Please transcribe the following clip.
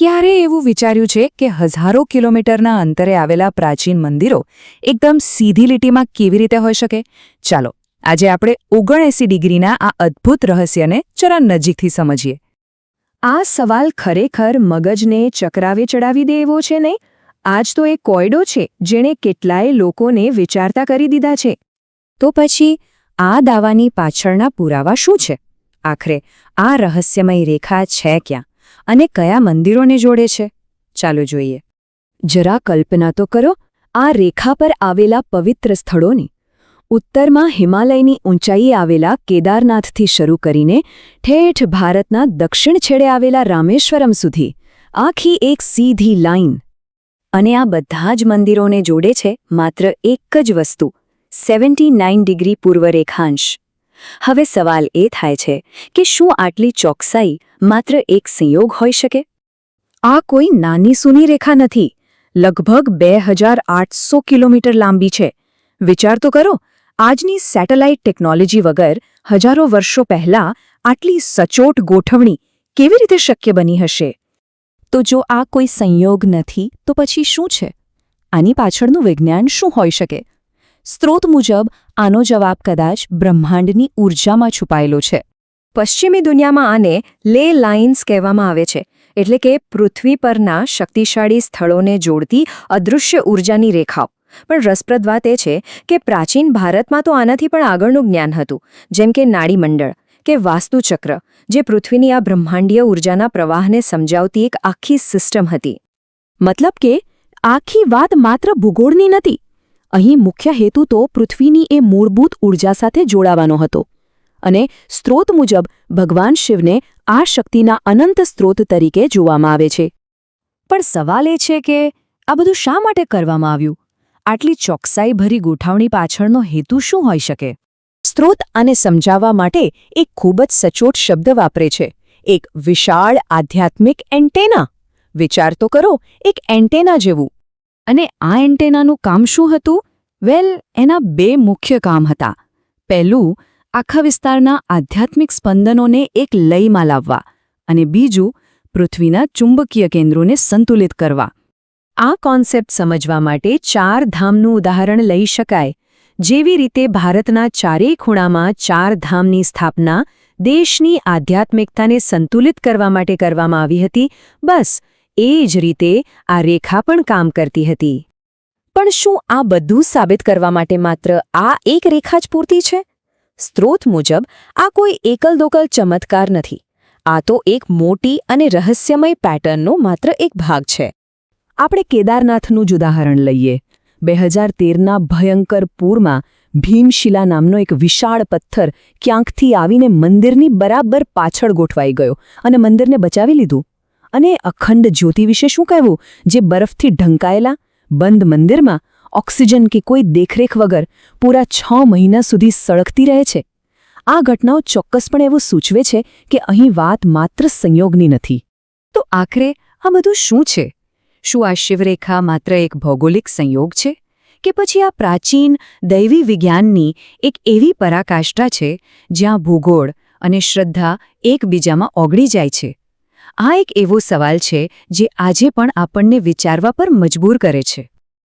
ક્યારે એવું વિચાર્યું છે કે હજારો કિલોમીટરના અંતરે આવેલા પ્રાચીન મંદિરો એકદમ સીધી લીટીમાં કેવી રીતે હોઈ શકે? ચાલો આજે આપણે 79 ડિગ્રીના આ અદ્ભુત રહસ્યને જરા નજીકથી સમજીએ. આ સવાલ ખરેખર મગજને ચકરાવે ચડાવી દે એવો છે નહીં? આજ તો એક કોયડો છે જેણે કેટલાય લોકોને વિચારતા કરી દીધા છે. તો પછી આ દાવાની પાછળના પુરાવા શું છે? આખરે આ રહસ્યમય રેખા છે ક્યાં અને કયા મંદિરોને જોડે છે? ચાલો જોઈએ. જરા કલ્પના તો કરો આ રેખા પર આવેલા પવિત્ર સ્થળોની. ઉત્તરમાં હિમાલયની ઊંચાઈએ આવેલા કેદારનાથથી શરૂ કરીને ઠેઠ ભારતના દક્ષિણ છેડે આવેલા રામેશ્વરમ સુધી આખી એક સીધી લાઇન. અને આ બધા જ મંદિરોને જોડે છે માત્ર એક જ વસ્તુ, 79 ડિગ્રી પૂર્વ રેખાંશ. હવે સવાલ એ થાય છે કે શું આટલી ચોકસાઈ માત્ર એક સંયોગ હોઈ શકે? આ કોઈ નાની સૂની રેખા નથી. લગભગ 2800 કિલોમીટર લાંબી છે. વિચાર તો કરો, આજની સેટેલાઇટ ટેકનોલોજી વગર હજારો વર્ષો પહેલા આટલી સચોટ ગોઠવણી કેવી રીતે શક્ય બની હશે? તો જો આ કોઈ સંયોગ નથી તો પછી શું છે? આની પાછળનું વિજ્ઞાન શું હોઈ શકે? સ્ત્રોત મુજબ આનો જવાબ કદાચ બ્રહ્માંડની ઊર્જામાં છુપાયેલો છે. પશ્ચિમી દુનિયામાં આને લે લાઇન્સ કહેવામાં આવે છે, એટલે કે પૃથ્વી પરના શક્તિશાળી સ્થળોને જોડતી અદૃશ્ય ઊર્જાની રેખાઓ. પણ રસપ્રદ વાત એ છે કે પ્રાચીન ભારતમાં તો આનાથી પણ આગળનું જ્ઞાન હતું, જેમ કે નાડીમંડળ કે વાસ્તુચક્ર, જે પૃથ્વીની આ બ્રહ્માંડીય ઊર્જાના પ્રવાહને સમજાવતી એક આખી સિસ્ટમ હતી. મતલબ કે આખી વાત માત્ર ભૂગોળની નથી. અહીં મુખ્ય હેતુ તો પૃથ્વીની એ મૂળભૂત ઊર્જા સાથે જોડાવાનો હતો. અને સ્ત્રોત મુજબ ભગવાન શિવને આ શક્તિના અનંત સ્ત્રોત તરીકે જોવામાં આવે છે. પણ સવાલ એ છે કે આ બધું શા માટે કરવામાં આવ્યું? આટલી ચોકસાઈભરી ગોઠવણી પાછળનો હેતુ શું હોઈ શકે? સ્ત્રોત આને સમજાવવા માટે એક ખૂબ જ સચોટ શબ્દ વાપરે છે, એક વિશાળ આધ્યાત્મિક એન્ટેના. વિચાર તો કરો, એક એન્ટેના જેવું. અને આ એન્ટેનાનું કામ શું હતું? વેલ, એના બે મુખ્ય કામ હતા. પહેલું, આખા વિસ્તારના આધ્યાત્મિક સ્પંદનોને એક લયમાં લાવવા, અને બીજું, પૃથ્વીના ચુંબકીય કેન્દ્રોને સંતુલિત કરવા. આ કોન્સેપ્ટ સમજવા માટે 4 ધામનું ઉદાહરણ લઈ શકાય. જેવી રીતે ભારતના ચારેય ખૂણામાં 4 ધામની સ્થાપના દેશની આધ્યાત્મિકતાને સંતુલિત કરવા માટે કરવામાં આવી હતી, બસ એ જ રીતે આ રેખા પણ કામ કરતી હતી. પણ શું આ બધું સાબિત કરવા માટે માત્ર આ એક રેખા જ પૂરતી છે? સ્ત્રોત મુજબ આ કોઈ એકલ-દોકલ ચમત્કાર નથી. આ તો એક મોટી અને રહસ્યમય પેટર્નનો માત્ર એક ભાગ છે. આપણે કેદારનાથનું જ ઉદાહરણ લઈએ. 2013ના ભયંકર પૂરમાં ભીમશિલા નામનો એક વિશાળ પથ્થર ક્યાંકથી આવીને મંદિરની બરાબર પાછળ ગોઠવાઈ ગયો અને મંદિરને બચાવી લીધું. અને અખંડ જ્યોતિ વિશે શું કહેવું, જે બરફથી ઢંકાયેલા બંધ મંદિરમાં ઓક્સિજન કે કોઈ દેખરેખ વગર પૂરા 6 મહિના સુધી સળગતી રહે છે. આ ઘટનાઓ ચોક્કસપણે એવું સૂચવે છે કે અહીં વાત માત્ર સંયોગની નથી. તો આખરે આ બધું શું છે? શું આ શિવરેખા માત્ર એક ભૌગોલિક સંયોગ છે, કે પછી આ પ્રાચીન દૈવી વિજ્ઞાનની એક એવી પરાકાષ્ઠા છે જ્યાં ભૂગોળ અને શ્રદ્ધા એકબીજામાં ઓગળી જાય છે? આ એક એવો સવાલ છે જે આજે પણ આપણને વિચારવા પર મજબૂર કરે છે.